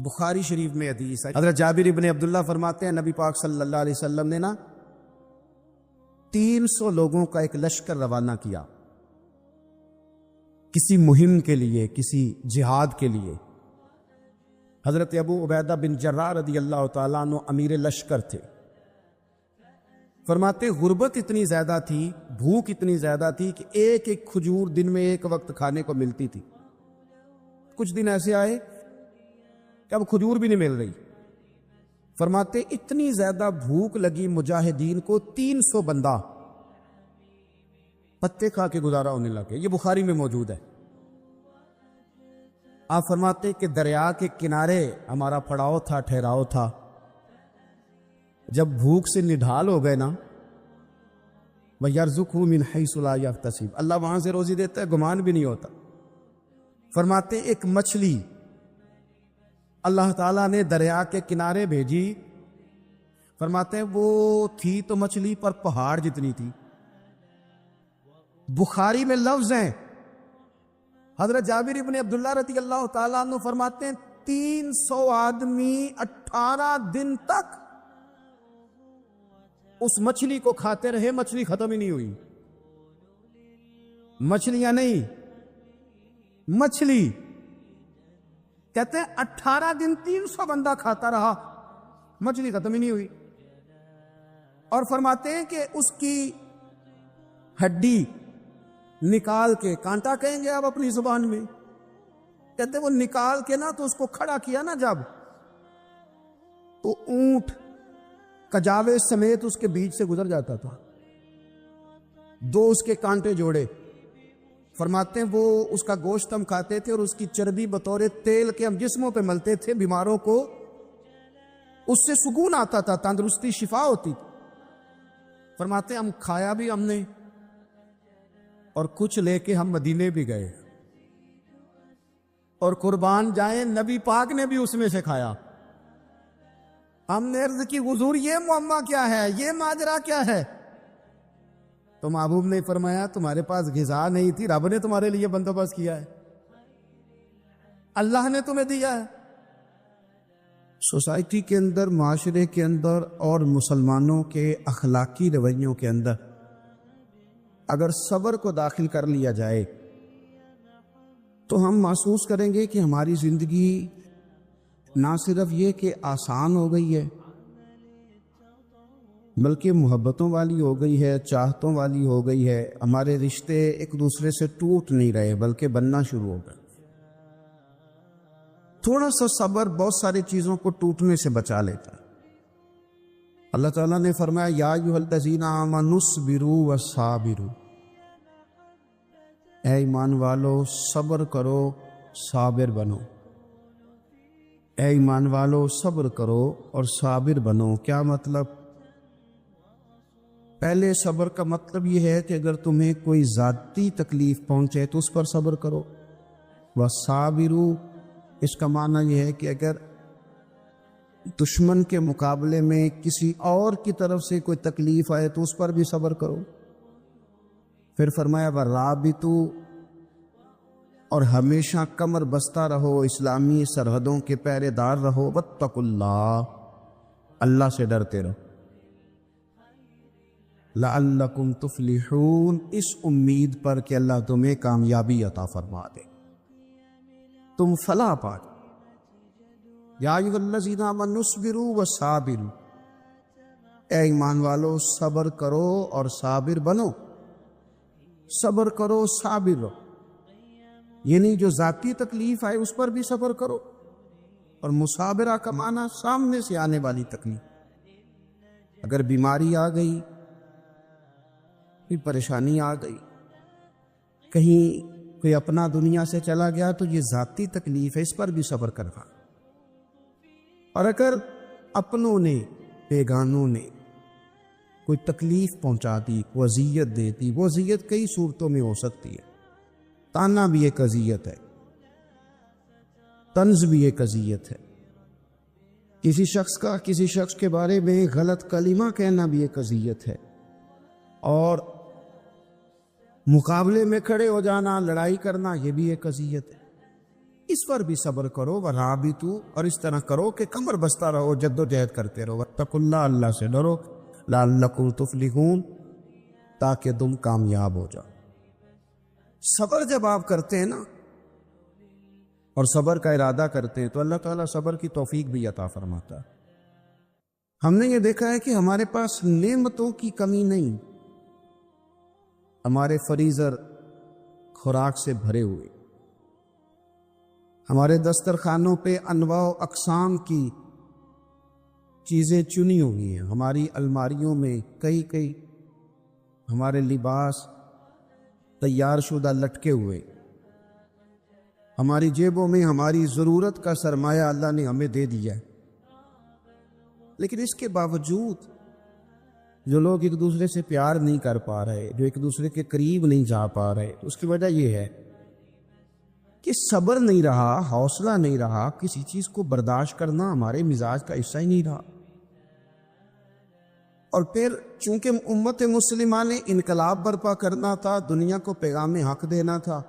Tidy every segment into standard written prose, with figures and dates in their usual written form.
بخاری شریف میں حدیث ہے، حضرت جابر ابن عبداللہ فرماتے ہیں نبی پاک صلی اللہ علیہ وسلم نے 300 لوگوں کا ایک لشکر روانہ کیا کسی مہم کے لیے، کسی جہاد کے لیے۔ حضرت ابو عبیدہ بن جراح رضی اللہ تعالیٰ عنہ امیر لشکر تھے۔ فرماتے غربت اتنی زیادہ تھی، بھوک اتنی زیادہ تھی کہ ایک ایک کھجور دن میں ایک وقت کھانے کو ملتی تھی۔ کچھ دن ایسے آئے کہ اب کھجور بھی نہیں مل رہی۔ فرماتے اتنی زیادہ بھوک لگی مجاہدین کو، 300 بندہ پتے کھا کے گزارا ہونے لگے۔ یہ بخاری میں موجود ہے۔ آپ فرماتے کہ دریا کے کنارے ہمارا پڑاؤ تھا، ٹھہراؤ تھا۔ جب بھوک سے نڈھال ہو گئے نا، وَيَرْزُقْهُ مِنْ حَيْثُ لَا يَحْتَسِبُ، اللہ وہاں سے روزی دیتا ہے، گمان بھی نہیں ہوتا۔ فرماتے ایک مچھلی اللہ تعالیٰ نے دریا کے کنارے بھیجی۔ فرماتے وہ تھی تو مچھلی پر پہاڑ جتنی تھی۔ بخاری میں لفظ ہیں، حضرت جابر ابن عبداللہ رضی اللہ تعالیٰ عنہ فرماتے ہیں 300 آدمی 18 دن تک اس مچھلی کو کھاتے رہے، مچھلی ختم ہی نہیں ہوئی۔ مچھلیاں نہیں، مچھلی کہتے ہیں 18 دن 300 بندہ کھاتا رہا، مچھلی ختم ہی نہیں ہوئی۔ اور فرماتے ہیں کہ اس کی ہڈی نکال کے، کانٹا کہیں گے آپ اپنی زبان میں، کہتے ہیں وہ نکال کے نا تو اس کو کھڑا کیا نا جب، تو اونٹ کجاوے سمیت اس کے بیچ سے گزر جاتا تھا۔ 2 اس کے کانٹے جوڑے۔ فرماتے ہیں وہ اس کا گوشت ہم کھاتے تھے اور اس کی چربی بطور تیل کے ہم جسموں پہ ملتے تھے، بیماروں کو اس سے سکون آتا تھا، تندرستی، شفا ہوتی تھی۔ فرماتے ہیں ہم کھایا بھی ہم نے، اور کچھ لے کے ہم مدینے بھی گئے، اور قربان جائیں نبی پاک نے بھی اس میں سے کھایا۔ ہم نے عرض کی حضور یہ معمہ کیا ہے، یہ ماجرا کیا ہے؟ تو محبوب نے فرمایا تمہارے پاس غذا نہیں تھی، رب نے تمہارے لیے بندوبست کیا ہے، اللہ نے تمہیں دیا ہے۔ سوسائٹی کے اندر، معاشرے کے اندر اور مسلمانوں کے اخلاقی رویوں کے اندر اگر صبر کو داخل کر لیا جائے تو ہم محسوس کریں گے کہ ہماری زندگی نہ صرف یہ کہ آسان ہو گئی ہے، بلکہ محبتوں والی ہو گئی ہے، چاہتوں والی ہو گئی ہے۔ ہمارے رشتے ایک دوسرے سے ٹوٹ نہیں رہے بلکہ بننا شروع ہو گئے۔ تھوڑا سا صبر بہت ساری چیزوں کو ٹوٹنے سے بچا لیتا ہے۔ اللہ تعالیٰ نے فرمایا یا ایھا الذین آمنوا اصبروا وصابروا، اے ایمان والو صبر کرو، صابر بنو۔ اے ایمان والو صبر کرو اور صابر بنو۔ کیا مطلب؟ پہلے صبر کا مطلب یہ ہے کہ اگر تمہیں کوئی ذاتی تکلیف پہنچے تو اس پر صبر کرو۔ وصابروا، اس کا معنی یہ ہے کہ اگر دشمن کے مقابلے میں کسی اور کی طرف سے کوئی تکلیف آئے تو اس پر بھی صبر کرو۔ پھر فرمایا ورابطوا، اور ہمیشہ کمر بستہ رہو، اسلامی سرحدوں کے پہرے دار رہو۔ واتقوا اللہ، اللہ سے ڈرتے رہو۔ لعلکم تفلحون، اس امید پر کہ اللہ تمہیں کامیابی عطا فرما دے، تم فلاح پا جاؤ۔ یا ایھا الذین آمنوا اصبروا وصابروا، اے ایمان والو صبر کرو اور صابر بنو۔ صبر کرو، صابر رہو، یعنی جو ذاتی تکلیف آئے اس پر بھی صبر کرو، اور مصابرہ کا معنی سامنے سے آنے والی تکلیف۔ اگر بیماری آ گئی، کوئی پریشانی آ گئی، کہیں کوئی اپنا دنیا سے چلا گیا، تو یہ ذاتی تکلیف ہے، اس پر بھی صبر کرنا۔ اور اگر اپنوں نے، بیگانوں نے کوئی تکلیف پہنچا دی، کوئی اذیت دے دی، وہ اذیت کئی صورتوں میں ہو سکتی ہے۔ تانا بھی ایک اذیت ہے، طنز بھی ایک اذیت ہے، کسی شخص کے بارے میں غلط کلمہ کہنا بھی ایک اذیت ہے، اور مقابلے میں کھڑے ہو جانا، لڑائی کرنا، یہ بھی ایک اذیت ہے۔ اس پر بھی صبر کرو، ورابطو، اور اس طرح کرو کہ کمر بستہ رہو، جد و جہد کرتے رہو، واتقوا اللہ، اللہ سے ڈرو، لعلکم تفلحون، تاکہ تم کامیاب ہو جاؤ۔ صبر جب آپ کرتے ہیں نا اور صبر کا ارادہ کرتے ہیں تو اللہ تعالیٰ صبر کی توفیق بھی عطا فرماتا ہے۔ ہم نے یہ دیکھا ہے کہ ہمارے پاس نعمتوں کی کمی نہیں، ہمارے فریزر خوراک سے بھرے ہوئے، ہمارے دسترخوانوں پہ انواع و اقسام کی چیزیں چنی ہوئی ہیں، ہماری الماریوں میں کئی ہمارے لباس تیار شدہ لٹکے ہوئے، ہماری جیبوں میں ہماری ضرورت کا سرمایہ اللہ نے ہمیں دے دیا ہے۔ لیکن اس کے باوجود جو لوگ ایک دوسرے سے پیار نہیں کر پا رہے، جو ایک دوسرے کے قریب نہیں جا پا رہے، اس کی وجہ یہ ہے کہ صبر نہیں رہا، حوصلہ نہیں رہا، کسی چیز کو برداشت کرنا ہمارے مزاج کا حصہ ہی نہیں رہا۔ اور پھر چونکہ امت مسلمہ نے انقلاب برپا کرنا تھا، دنیا کو پیغام حق دینا تھا،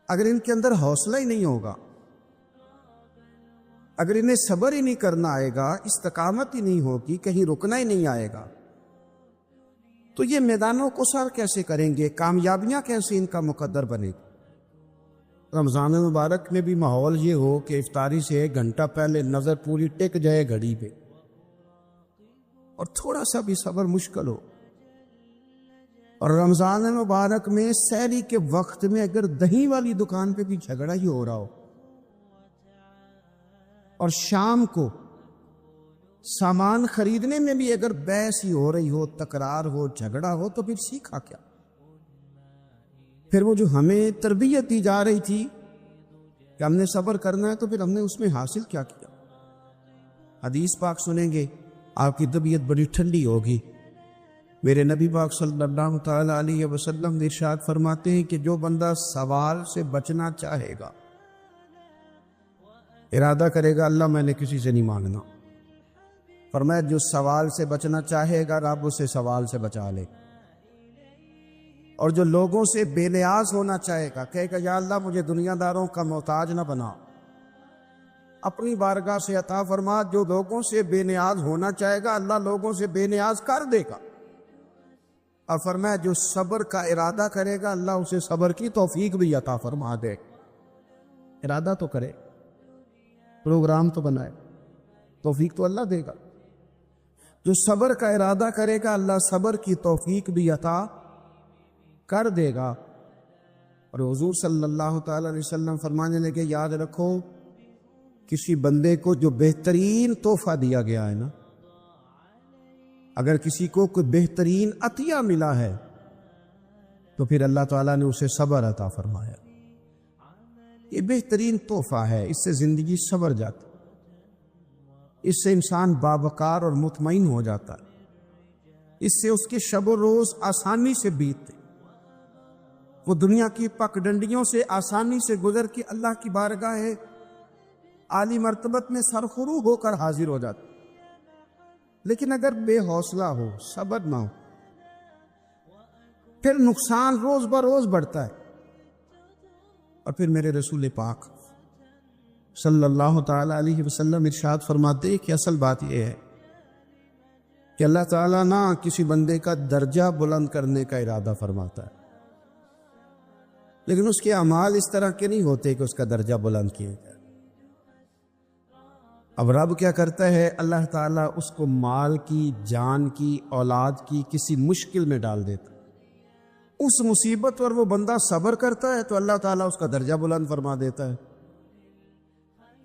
اگر ان کے اندر حوصلہ ہی نہیں ہوگا، اگر انہیں صبر ہی نہیں کرنا آئے گا، استقامت ہی نہیں ہوگی، کہیں رکنا ہی نہیں آئے گا، تو یہ میدانوں کو سر کیسے کریں گے؟ کامیابیاں کیسے ان کا مقدر بنے گی؟ رمضان مبارک میں بھی ماحول یہ ہو کہ افطاری سے 1 گھنٹہ پہلے نظر پوری ٹک جائے گھڑی پہ، اور تھوڑا سا بھی صبر مشکل ہو، اور رمضان مبارک میں سحری کے وقت میں اگر دہی والی دکان پہ بھی جھگڑا ہی ہو رہا ہو، اور شام کو سامان خریدنے میں بھی اگر بحث ہی ہو رہی ہو، تکرار ہو، جھگڑا ہو، تو پھر سیکھا کیا؟ پھر وہ جو ہمیں تربیت دی جا رہی تھی کہ ہم نے صبر کرنا ہے، تو پھر ہم نے اس میں حاصل کیا کیا؟ حدیث پاک سنیں گے، آپ کی طبیعت بڑی ٹھنڈی ہوگی۔ میرے نبی پاک صلی اللہ تعالی علیہ وسلم ارشاد فرماتے ہیں کہ جو بندہ سوال سے بچنا چاہے گا، ارادہ کرے گا اللہ میں نے کسی سے نہیں مانگنا، فرمایا جو سوال سے بچنا چاہے گا رب اسے سوال سے بچا لے، اور جو لوگوں سے بے نیاز ہونا چاہے گا، کہے گا یا اللہ مجھے دنیا داروں کا محتاج نہ بنا، اپنی بارگاہ سے عطا فرما۔ جو لوگوں سے بے نیاز ہونا چاہے گا اللہ لوگوں سے بے نیاز کر دے گا، اور فرمایا جو صبر کا ارادہ کرے گا اللہ اسے صبر کی توفیق بھی عطا فرما دے۔ ارادہ تو کرے، پروگرام تو بنائے، توفیق تو اللہ دے گا۔ جو صبر کا ارادہ کرے گا اللہ صبر کی توفیق بھی عطا کر دے گا۔ اور حضور صلی اللہ تعالی علیہ وسلم فرمانے لگے، یاد رکھو کسی بندے کو جو بہترین تحفہ دیا گیا ہے نا، اگر کسی کو کوئی بہترین عطیہ ملا ہے تو پھر اللہ تعالیٰ نے اسے صبر عطا فرمایا۔ یہ بہترین تحفہ ہے، اس سے زندگی سنور جاتی، اس سے انسان باوقار اور مطمئن ہو جاتا ہے، اس سے اس کے شب و روز آسانی سے بیتتے، وہ دنیا کی پک ڈنڈیوں سے آسانی سے گزر کے اللہ کی بارگاہ ہے عالی مرتبت میں سرخرو ہو کر حاضر ہو جاتا۔ لیکن اگر بے حوصلہ ہو، صبر نہ ہو، پھر نقصان روز بروز بڑھتا ہے۔ اور پھر میرے رسول پاک صلی اللہ تعالی علیہ وسلم ارشاد فرماتے ہیں کہ اصل بات یہ ہے کہ اللہ تعالیٰ نہ کسی بندے کا درجہ بلند کرنے کا ارادہ فرماتا ہے، لیکن اس کے اعمال اس طرح کے نہیں ہوتے کہ اس کا درجہ بلند کیا جائے۔ اب رب کیا کرتا ہے؟ اللہ تعالیٰ اس کو مال کی، جان کی، اولاد کی کسی مشکل میں ڈال دیتا، اس مصیبت پر وہ بندہ صبر کرتا ہے تو اللہ تعالیٰ اس کا درجہ بلند فرما دیتا ہے۔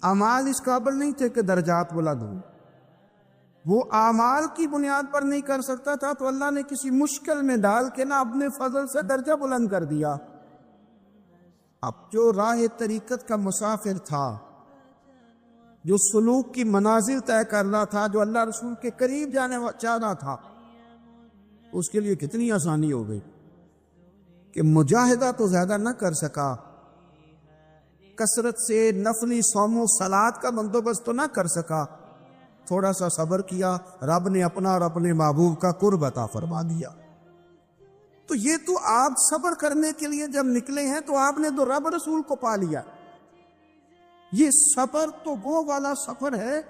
اعمال اس قابل نہیں تھے کہ درجات بلند ہوں، وہ اعمال کی بنیاد پر نہیں کر سکتا تھا تو اللہ نے کسی مشکل میں ڈال کے نہ اپنے فضل سے درجہ بلند کر دیا۔ اب جو راہ طریقت کا مسافر تھا، جو سلوک کی منازل طے کرنا تھا، جو اللہ رسول کے قریب جانے چاہنا تھا، اس کے لیے کتنی آسانی ہو گئی کہ مجاہدہ تو زیادہ نہ کر سکا، کثرت سے نفلی صوم و صلات کا بندوبست تو نہ کر سکا، تھوڑا سا صبر کیا، رب نے اپنا اور اپنے محبوب کا قرب عطا فرما دیا۔ تو یہ تو آپ صبر کرنے کے لیے جب نکلے ہیں تو آپ نے تو رب رسول کو پا لیا، یہ صبر تو وہ والا سفر ہے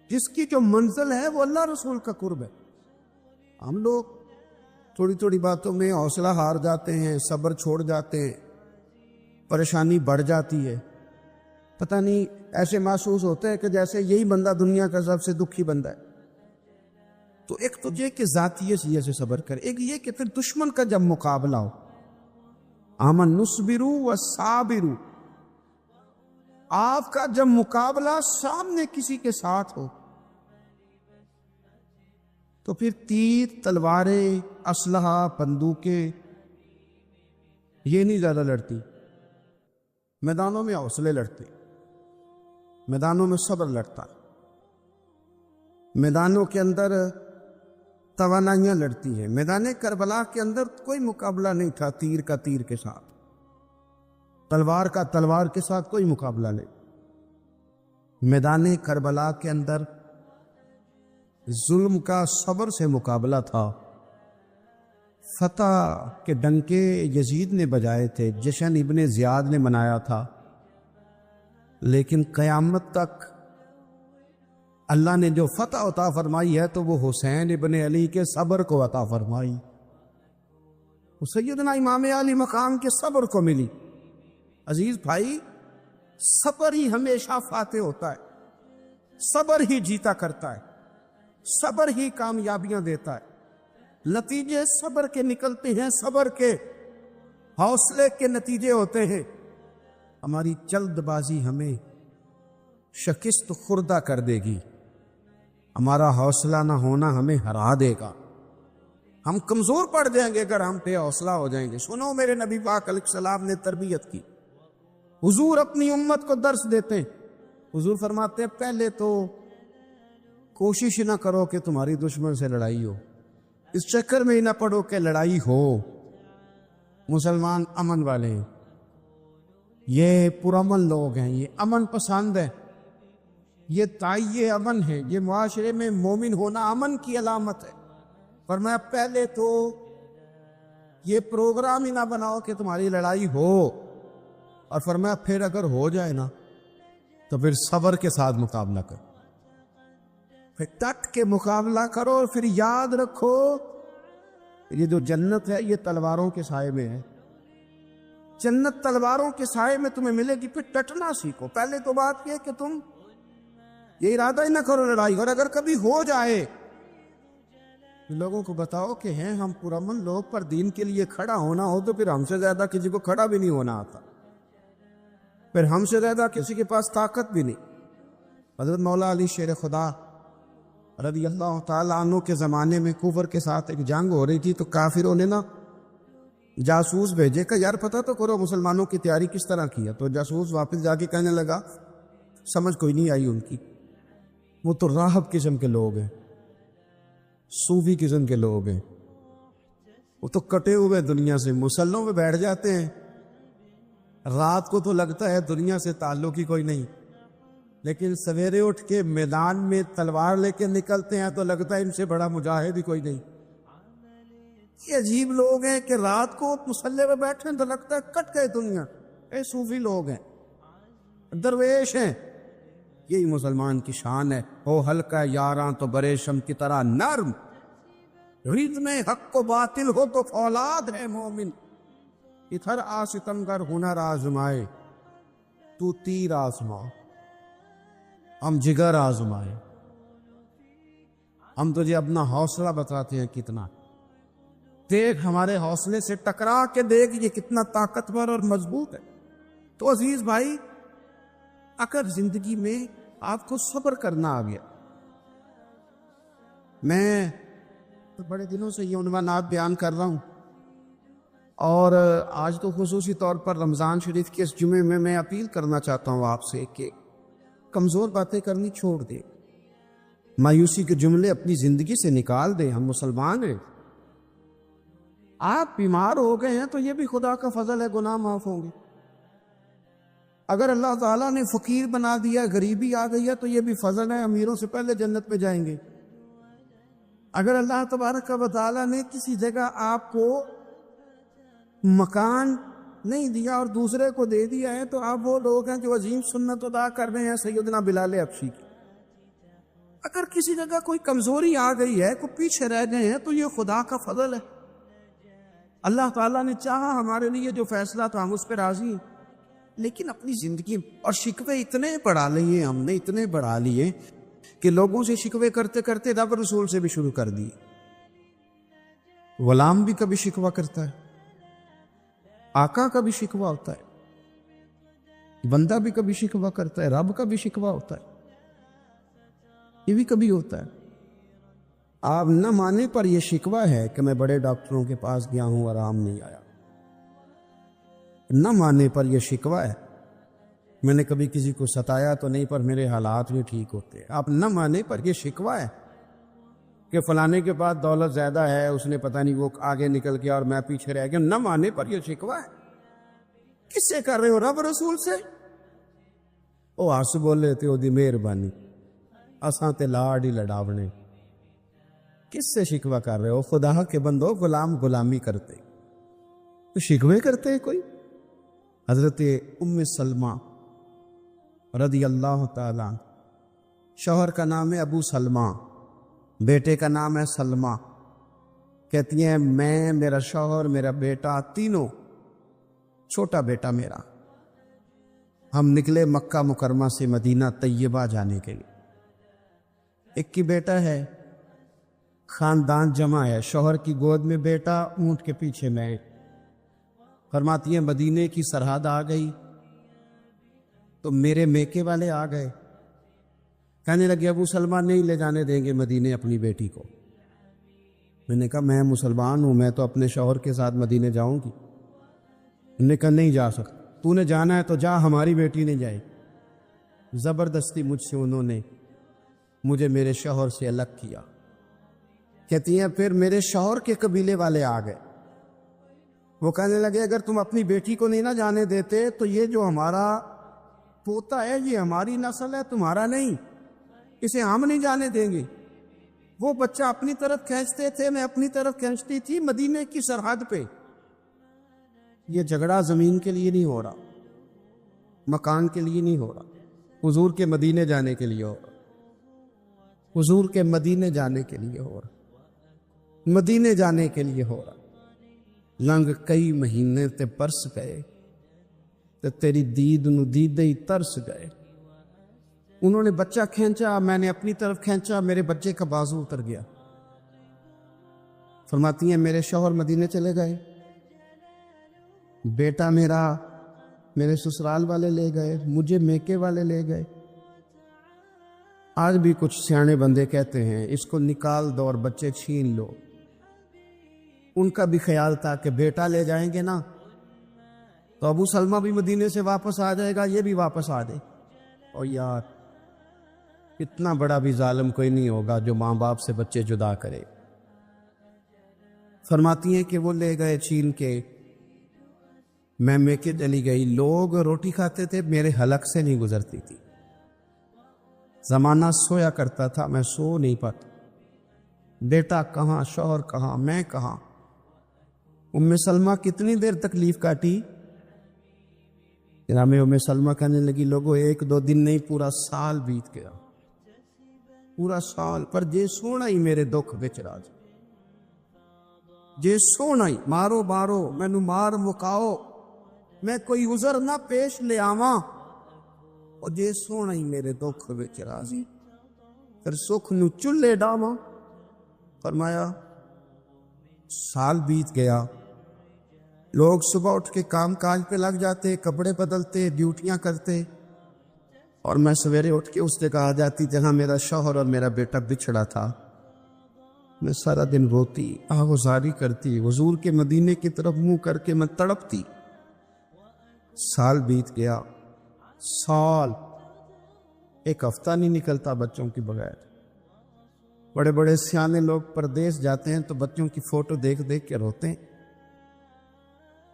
جس کی جو منزل ہے وہ اللہ رسول کا قرب ہے. ہم لوگ تھوڑی تھوڑی باتوں میں حوصلہ ہار جاتے ہیں، صبر چھوڑ جاتے ہیں، پریشانی بڑھ جاتی ہے. پتہ نہیں ایسے محسوس ہوتا ہے کہ جیسے یہی بندہ دنیا کا سب سے دکھی بندہ ہے. تو ایک تو یہ کہ ذاتی سے صبر کرے، ایک یہ کہ پھر دشمن کا جب مقابلہ ہو، آمن نصبرو و صابرو، آپ کا جب مقابلہ سامنے کسی کے ساتھ ہو تو پھر تیر، تلواریں، اسلحہ، بندوقیں یہ نہیں زیادہ لڑتی. میدانوں میں حوصلے لڑتے، میدانوں میں صبر لڑتا، میدانوں کے اندر توانائیاں لڑتی ہیں. میدان کربلا کے اندر کوئی مقابلہ نہیں تھا تیر کا تیر کے ساتھ، تلوار کا تلوار کے ساتھ کوئی مقابلہ نہیں. میدان کربلا کے اندر ظلم کا صبر سے مقابلہ تھا. فتح کے ڈنکے یزید نے بجائے تھے، جشن ابن زیاد نے منایا تھا، لیکن قیامت تک اللہ نے جو فتح عطا فرمائی ہے تو وہ حسین ابن علی کے صبر کو عطا فرمائی، وہ سیدنا امام علی مقام کے صبر کو ملی. عزیز بھائی، صبر ہی ہمیشہ فاتح ہوتا ہے، صبر ہی جیتا کرتا ہے، صبر ہی کامیابیاں دیتا ہے. نتیجے صبر کے نکلتے ہیں، صبر کے حوصلے کے نتیجے ہوتے ہیں. ہماری جلد بازی ہمیں شکست خوردہ کر دے گی، ہمارا حوصلہ نہ ہونا ہمیں ہرا دے گا، ہم کمزور پڑ جائیں گے اگر ہم پہ حوصلہ ہو جائیں گے. سنو، میرے نبی پاک علیہ السلام نے تربیت کی. حضور اپنی امت کو درس دیتے ہیں. حضور فرماتے ہیں پہلے تو کوشش نہ کرو کہ تمہاری دشمن سے لڑائی ہو، اس چکر میں ہی نہ پڑو کہ لڑائی ہو. مسلمان امن والے ہیں، یہ پرامن لوگ ہیں، یہ امن پسند ہے، یہ تائید امن ہے، یہ معاشرے میں مومن ہونا امن کی علامت ہے. فرمایا پہلے تو یہ پروگرام ہی نہ بناؤ کہ تمہاری لڑائی ہو، اور فرمایا پھر اگر ہو جائے نا تو پھر صبر کے ساتھ مقابلہ کرو، پھر ڈٹ کے مقابلہ کرو، اور پھر یاد رکھو یہ جو جنت ہے یہ تلواروں کے سائے میں ہے. جنت تلواروں کے سائے میں تمہیں ملے گی. پھر ڈٹنا سیکھو. پہلے تو بات یہ کہ تم یہ ارادہ ہی نہ کرو لڑائی، اور اگر کبھی ہو جائے لوگوں کو بتاؤ کہ ہیں ہم پرامن لوگ، پر دین کے لیے کھڑا ہونا ہو تو پھر ہم سے زیادہ کسی کو کھڑا بھی نہیں ہونا آتا، پھر ہم سے زیادہ کسی کے پاس طاقت بھی نہیں. حضرت مولا علی شیر خدا رضی اللہ تعالیٰ عنہ کے زمانے میں کفر کے ساتھ ایک جنگ ہو رہی تھی، تو کافروں نے نا جاسوس بھیجے کہ یار پتہ تو کرو مسلمانوں کی تیاری کس طرح کی ہے. تو جاسوس واپس جا کے کہنے لگا سمجھ کوئی نہیں آئی ان کی، وہ تو راہب قسم کے لوگ ہیں، صوفی قسم کے لوگ ہیں، وہ تو کٹے ہوئے دنیا سے، مسلوں میں بیٹھ جاتے ہیں، رات کو تو لگتا ہے دنیا سے تعلق ہی کوئی نہیں، لیکن سویرے اٹھ کے میدان میں تلوار لے کے نکلتے ہیں تو لگتا ہے ان سے بڑا مجاہد ہی کوئی نہیں. یہ عجیب لوگ ہیں کہ رات کو مسلح میں بیٹھے تو لگتا ہے کٹ گئے دنیا. اے صوفی لوگ ہیں، درویش ہیں. یہی مسلمان کی شان ہے. ہو ہلکا یاراں تو بریشم کی طرح نرم، رید میں حق و باطل ہو تو فولاد ہے مومن. ادھر آ ستمگر ہنر آزمائے، تو تیر آزما، ہم جگر آزمائے. ہم تجھے اپنا حوصلہ بتاتے ہیں کتنا، دیکھ ہمارے حوصلے سے ٹکرا کے دیکھ یہ کتنا طاقتور اور مضبوط ہے. تو عزیز بھائی، اگر زندگی میں آپ کو صبر کرنا آ گیا، میں بڑے دنوں سے یہ عنوانات بیان کر رہا ہوں، اور آج تو خصوصی طور پر رمضان شریف کے اس جمعے میں اپیل کرنا چاہتا ہوں آپ سے کہ کمزور باتیں کرنی چھوڑ دیں، مایوسی کے جملے اپنی زندگی سے نکال دیں. ہم مسلمان ہیں. آپ بیمار ہو گئے ہیں تو یہ بھی خدا کا فضل ہے، گناہ معاف ہوں گے. اگر اللہ تعالیٰ نے فقیر بنا دیا، غریبی آ گئی ہے تو یہ بھی فضل ہے، امیروں سے پہلے جنت میں جائیں گے. اگر اللہ تبارک و تعالیٰ نے کسی جگہ آپ کو مکان نہیں دیا اور دوسرے کو دے دیا ہے، تو آپ وہ لوگ ہیں جو عظیم سنت ادا کر رہے ہیں سیدنا بلال حبشی کی۔ اگر کسی جگہ کوئی کمزوری آ گئی ہے، کوئی پیچھے رہ گئے ہیں، تو یہ خدا کا فضل ہے۔ اللہ تعالیٰ نے چاہا ہمارے لیے جو فیصلہ تو ہم اس پہ راضی ہیں، لیکن اپنی زندگی اور شکوے اتنے بڑھا لیے، ہم نے اتنے بڑھا لیے کہ لوگوں سے شکوے کرتے کرتے رب رسول سے بھی شروع کر دیے۔ غلام بھی کبھی شکوہ کرتا ہے، آقا کا بھی شکوہ ہوتا ہے، بندہ بھی کبھی شکوہ کرتا ہے، رب کا بھی شکوہ ہوتا ہے، یہ بھی کبھی ہوتا ہے۔ آپ نہ مانے پر یہ شکوہ ہے کہ میں بڑے ڈاکٹروں کے پاس گیا ہوں، آرام نہیں آیا۔ نہ مانے پر یہ شکوہ ہے میں نے کبھی کسی کو ستایا تو نہیں، پر میرے حالات بھی ٹھیک ہوتے۔ آپ نہ مانے پر یہ شکوہ ہے کہ فلانے کے پاس دولت زیادہ ہے، اس نے پتہ نہیں وہ آگے نکل گیا اور میں پیچھے رہ گیا۔ نہ مانے پر یہ شکوہ ہے۔ کس سے کر رہے ہو؟ رب رسول سے۔ او ہس بولے تے او دی مہربانی، اساں تے لاڈ ہی لڑاونے۔ کس سے شکوہ کر رہے ہو؟ خدا کے بندو، غلام غلامی کرتے تو شکوے کرتے کوئی؟ حضرت ام سلمہ رضی اللہ تعالیٰ، شوہر کا نام ہے ابو سلمہ، بیٹے کا نام ہے سلمہ، کہتی ہیں میں، میرا شوہر، میرا بیٹا، تینوں، چھوٹا بیٹا میرا، ہم نکلے مکہ مکرمہ سے مدینہ طیبہ جانے کے لیے۔ ایک کی بیٹا ہے، خاندان جمع ہے، شوہر کی گود میں بیٹا، اونٹ کے پیچھے میں۔ فرماتی ہیں مدینے کی سرحد آ گئی تو میرے میکے والے آ گئے، کہنے لگے ابو سلمہ نہیں لے جانے دیں گے مدینے اپنی بیٹی کو۔ میں نے کہا میں مسلمان ہوں، میں تو اپنے شوہر کے ساتھ مدینے جاؤں گی۔ انہوں نے کہا نہیں جا سکتا، تو نے جانا ہے تو جا، ہماری بیٹی نہیں جائے۔ زبردستی مجھ سے انہوں نے مجھے میرے شوہر سے الگ کیا۔ کہتی ہیں پھر میرے شوہر کے قبیلے والے آ گئے، وہ کہنے لگے اگر تم اپنی بیٹی کو نہیں نہ جانے دیتے تو یہ جو ہمارا پوتا ہے یہ ہماری نسل ہے، تمہارا نہیں، اسے ہم نہیں جانے دیں گے۔ وہ بچہ اپنی طرف کھینچتے تھے، میں اپنی طرف کھینچتی تھی، مدینے کی سرحد پہ۔ یہ جھگڑا زمین کے لیے نہیں ہو رہا، مکان کے لیے نہیں ہو رہا، حضور کے مدینے جانے کے لیے ہو رہا، حضور کے مدینے جانے کے لیے ہو رہا، مدینے جانے کے لیے ہو رہا۔ لنگ کئی مہینے تے برس گئے تے تیری دید نو دیدے ہی ترس گئے۔ انہوں نے بچہ کھینچا، میں نے اپنی طرف کھینچا، میرے بچے کا بازو اتر گیا۔ فرماتی ہیں میرے شوہر مدینے چلے گئے، بیٹا میرا میرے سسرال والے لے گئے، مجھے میکے والے لے گئے۔ آج بھی کچھ سیانے بندے کہتے ہیں اس کو نکال دو اور بچے چھین لو۔ ان کا بھی خیال تھا کہ بیٹا لے جائیں گے نا تو ابو سلمہ بھی مدینے سے واپس آ جائے گا، یہ بھی واپس آ جائے۔ اور یار اتنا بڑا بھی ظالم کوئی نہیں ہوگا جو ماں باپ سے بچے جدا کرے۔ فرماتی ہیں کہ وہ لے گئے چھین کے، میں میکے چلی گئی، لوگ روٹی کھاتے تھے، میرے حلق سے نہیں گزرتی تھی۔ زمانہ سویا کرتا تھا، میں سو نہیں پاتا، بیٹا کہاں، شوہر کہاں، میں کہاں۔ ام سلمہ کتنی دیر تکلیف کاٹی؟ جناب ام سلمہ کہنے لگی لوگوں ایک دو دن نہیں، پورا سال بیت گیا، پورا سال، پر جے سونا ہی میرے دکھ وچ راج، جے سونا ہی، مارو مارو مینو مار مکاؤ، میں کوئی عذر نہ پیش لے آواں، اور جے سونا ہی میرے دکھ وچ راضی، پھر سکھ نو چلے ڈاواں۔ فرمایا سال بیت گیا، لوگ صبح اٹھ کے کام کاج پہ لگ جاتے، کپڑے بدلتے، ڈیوٹیاں کرتے، اور میں سویرے اٹھ کے اس جگہ آ جاتی جہاں میرا شوہر اور میرا بیٹا بچھڑا تھا۔ میں سارا دن روتی، آہوزاری کرتی، حضور کے مدینے کی طرف منہ کر کے میں تڑپتی۔ سال بیت گیا، سال، ایک ہفتہ نہیں نکلتا بچوں کی بغیر۔ بڑے بڑے سیانے لوگ پردیس جاتے ہیں تو بچوں کی فوٹو دیکھ دیکھ کے روتے ہیں،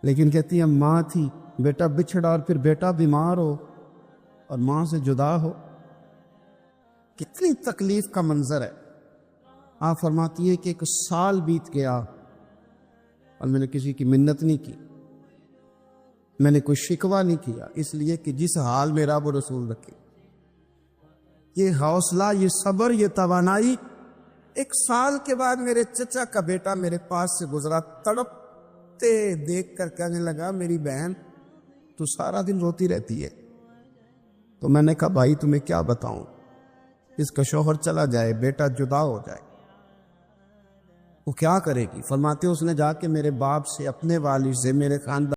لیکن کہتی ہے ماں تھی، بیٹا بچھڑا اور پھر بیٹا بیمار ہو اور ماں سے جدا ہو، کتنی تکلیف کا منظر ہے۔ آپ فرماتی ہے کہ ایک سال بیت گیا اور میں نے کسی کی منت نہیں کی، میں نے کوئی شکوہ نہیں کیا، اس لیے کہ جس حال میں رب و رسول رکھے۔ یہ حوصلہ، یہ صبر، یہ توانائی۔ 1 سال کے بعد میرے چچا کا بیٹا میرے پاس سے گزرا، تڑپتے دیکھ کر کہنے لگا میری بہن تو سارا دن روتی رہتی ہے۔ تو میں نے کہا بھائی تمہیں کیا بتاؤں، اس کا شوہر چلا جائے، بیٹا جدا ہو جائے، وہ کیا کرے گی؟ فرماتے اس نے جا کے میرے باپ سے، اپنے والد سے، میرے خاندان